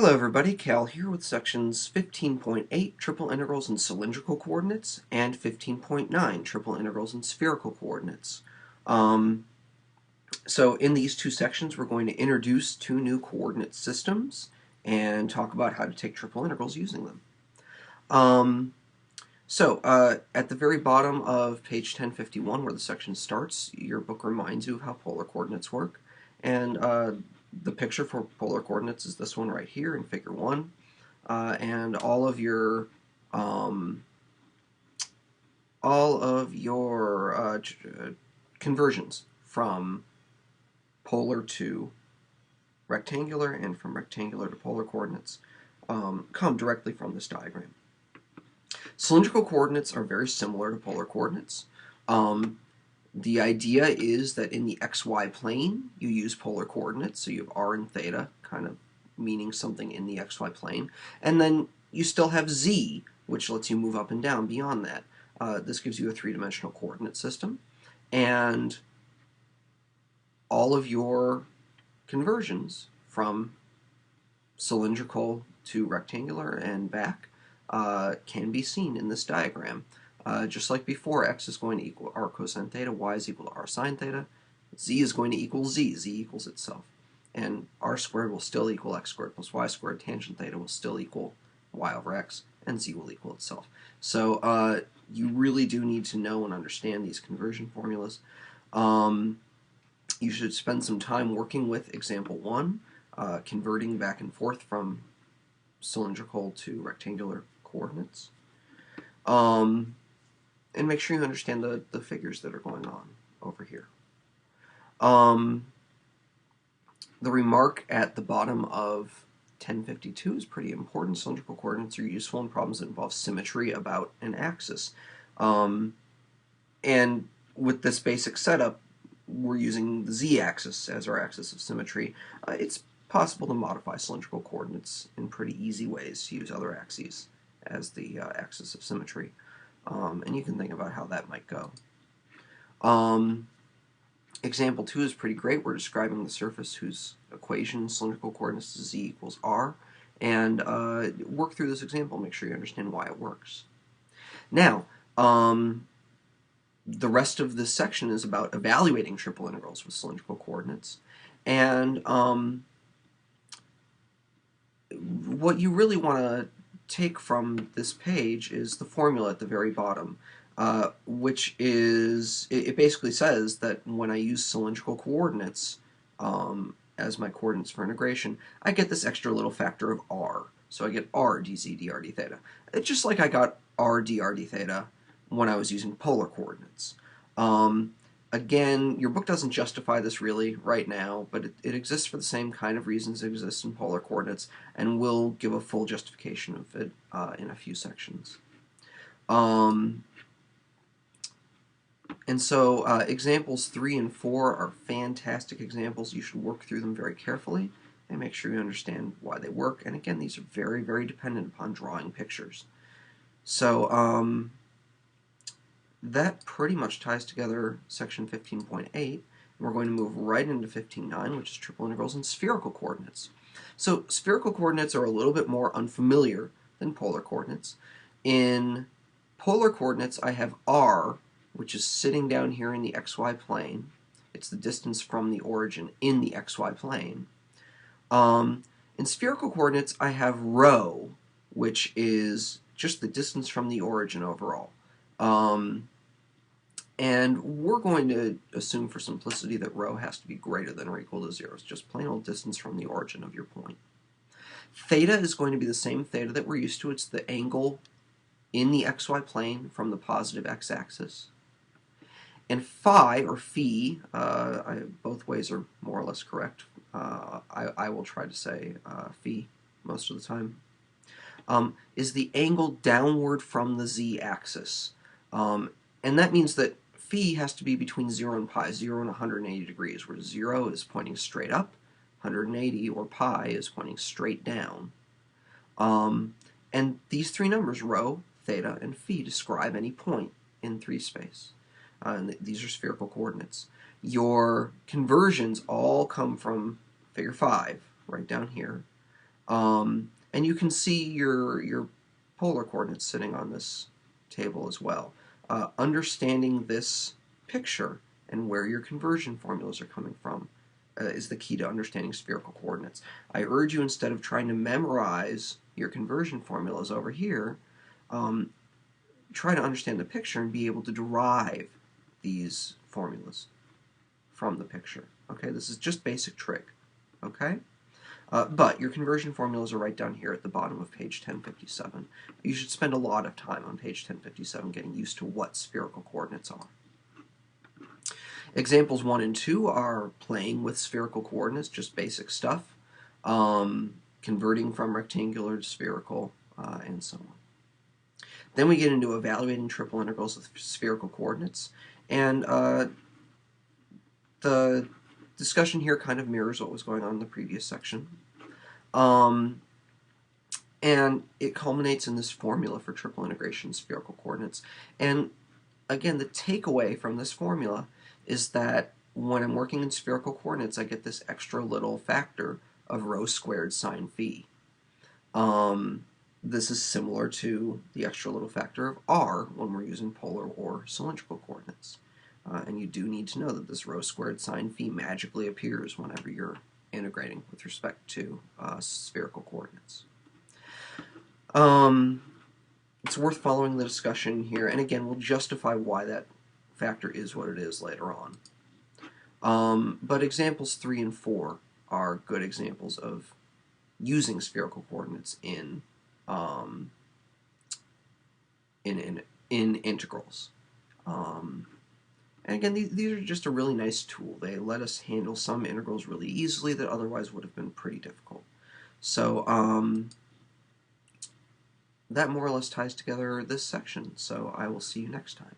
Hello everybody, Cal here with sections 15.8 triple integrals in cylindrical coordinates and 15.9 triple integrals in spherical coordinates. So in these two sections we're going to introduce two new coordinate systems and talk about how to take triple integrals using them. At the very bottom of page 1051 where the section starts, your book reminds you of how polar coordinates work, and the picture for polar coordinates is this one right here in figure 1, and all of your conversions from polar to rectangular and from rectangular to polar coordinates come directly from this diagram. Cylindrical coordinates are very similar to polar coordinates. The idea is that in the xy plane, you use polar coordinates, so you have r and theta, kind of meaning something in the xy plane. And then you still have z, which lets you move up and down beyond that. This gives you a three-dimensional coordinate system. And all of your conversions from cylindrical to rectangular and back can be seen in this diagram. Just like before, x is going to equal r cosine theta, y is equal to r sine theta, z is going to equal z, z equals itself. And r squared will still equal x squared plus y squared, tangent theta will still equal y over x, and z will equal itself. So you really do need to know and understand these conversion formulas. You should spend some time working with example 1, converting back and forth from cylindrical to rectangular coordinates. And make sure you understand the figures that are going on over here. The remark at the bottom of 1052 is pretty important. Cylindrical coordinates are useful in problems that involve symmetry about an axis. And with this basic setup, we're using the z-axis as our axis of symmetry. It's possible to modify cylindrical coordinates in pretty easy ways to use other axes as the axis of symmetry. And you can think about how that might go. Example 2 is pretty great. We're describing the surface whose equation cylindrical coordinates is z equals r. And work through this example, make sure you understand why it works. Now, the rest of this section is about evaluating triple integrals with cylindrical coordinates. And what you really want to take from this page is the formula at the very bottom, which is, it basically says that when I use cylindrical coordinates as my coordinates for integration, I get this extra little factor of r. So I get r dz dr d theta. It's just like I got r dr d theta when I was using polar coordinates. Again, your book doesn't justify this really right now, but it exists for the same kind of reasons it exists in polar coordinates, and we'll give a full justification of it in a few sections. And so examples 3 and 4 are fantastic examples. You should work through them very carefully and make sure you understand why they work. And again, these are very, very dependent upon drawing pictures. So that pretty much ties together section 15.8. We're going to move right into 15.9, which is triple integrals in spherical coordinates. So spherical coordinates are a little bit more unfamiliar than polar coordinates. In polar coordinates, I have r, which is sitting down here in the xy plane. It's the distance from the origin in the xy plane. In spherical coordinates, I have rho, which is just the distance from the origin overall. And we're going to assume for simplicity that rho has to be greater than or equal to 0. It's just plain old distance from the origin of your point. Theta is going to be the same theta that we're used to. It's the angle in the xy plane from the positive x-axis. And phi, or phi, both ways are more or less correct. I will try to say phi most of the time, is the angle downward from the z-axis. And that means that phi has to be between 0 and pi, 0 and 180 degrees, where 0 is pointing straight up, 180, or pi, is pointing straight down. And these three numbers, rho, theta, and phi, describe any point in 3 space. And these are spherical coordinates. Your conversions all come from figure 5, right down here. And you can see your polar coordinates sitting on this table as well. Understanding this picture and where your conversion formulas are coming from is the key to understanding spherical coordinates. I urge you, instead of trying to memorize your conversion formulas over here, um, try to understand the picture and be able to derive these formulas from the picture. Okay, this is just basic trig. Okay? But your conversion formulas are right down here at the bottom of page 1057. You should spend a lot of time on page 1057 getting used to what spherical coordinates are. Examples 1 and 2 are playing with spherical coordinates, just basic stuff, converting from rectangular to spherical, and so on. Then we get into evaluating triple integrals with spherical coordinates, and the discussion here kind of mirrors what was going on in the previous section. And it culminates in this formula for triple integration spherical coordinates. And again, the takeaway from this formula is that when I'm working in spherical coordinates, I get this extra little factor of rho squared sine phi. This is similar to the extra little factor of r when we're using polar or cylindrical coordinates. And you do need to know that this rho squared sine phi magically appears whenever you're integrating with respect to spherical coordinates. It's worth following the discussion here, and again, we'll justify why that factor is what it is later on. But examples 3 and 4 are good examples of using spherical coordinates in integrals. And again, these are just a really nice tool. They let us handle some integrals really easily that otherwise would have been pretty difficult. So that more or less ties together this section. So I will see you next time.